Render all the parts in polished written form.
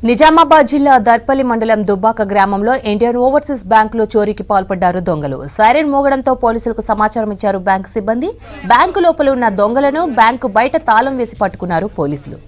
నిజామాబాద్ జిల్లా దర్పల్లి మండలం దుబ్బాక గ్రామంలో ఇండియన్ ఓవర్సీస్ బ్యాంకులో చోరీకి పాల్పడ్డారు దొంగలు. సైరన్ మోగడంతో పోలీసులకు సమాచారం ఇచ్చారు బ్యాంకు సిబ్బంది. బ్యాంకు లోపల ఉన్న దొంగలను బ్యాంకు బయట తాళం వేసి పట్టుకున్నారు పోలీసులు.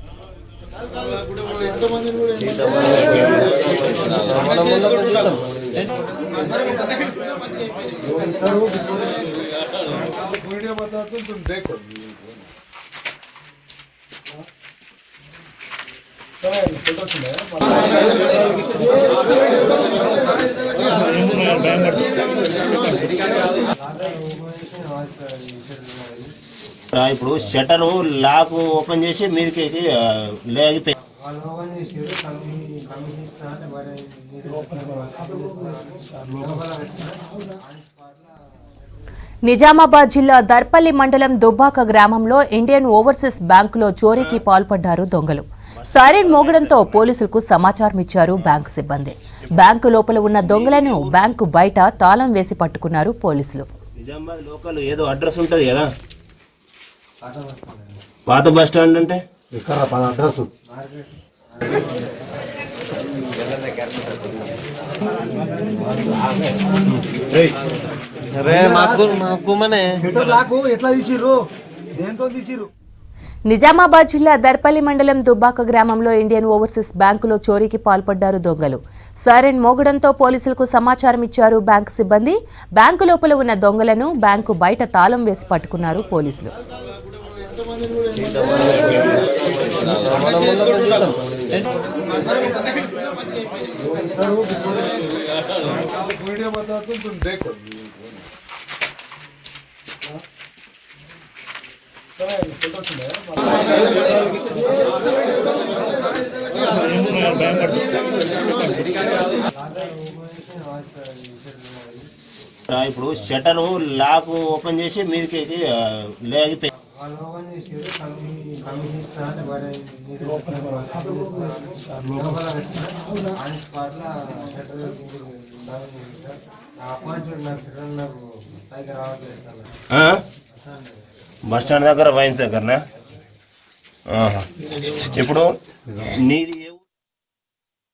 ఇప్పుడు షట్టర్ లాక్ ఓపెన్ చేసి మీదకి లేకపోయి నిజామాబాద్ జిల్లా దర్పల్లి మండలం దుబ్బాక గ్రామంలో ఇండియన్ ఓవర్సీస్ బ్యాంకులో చోరీకి పాల్పడ్డారు దొంగలు. సైరన్ మోగడంతో పోలీసులకు సమాచారం ఇచ్చారు బ్యాంకు సిబ్బంది. బ్యాంకు లోపల ఉన్న దొంగలను బ్యాంకు బయట తాళం వేసి పట్టుకున్నారు పోలీసులు. నిజామాబాద్ లోకల్ ఏదో అడ్రస్ ఉంటుంది కదా, పాత బస్ స్టాండ్ అంటే అడ్రస్ నిజామాబాద్ జిల్లా దర్పల్లి మండలం దుబ్బాక గ్రామంలో ఇండియన్ ఓవర్సీస్ బ్యాంకులో చోరీకి పాల్పడ్డారు దొంగలు. సైరన్ మోగడంతో పోలీసులకు సమాచారం ఇచ్చారు బ్యాంకు సిబ్బంది. బ్యాంకు లోపల ఉన్న దొంగలను బ్యాంకు బయట తాళం వేసి పట్టుకున్నారు పోలీసులు. ఇప్పుడు షట్టర్ లాక్ ఓపెన్ చేసి మీదకి లేకపోయి బస్ స్టాండ్ దగ్గర వైన్స్ దగ్గరనా? ఇప్పుడు నీది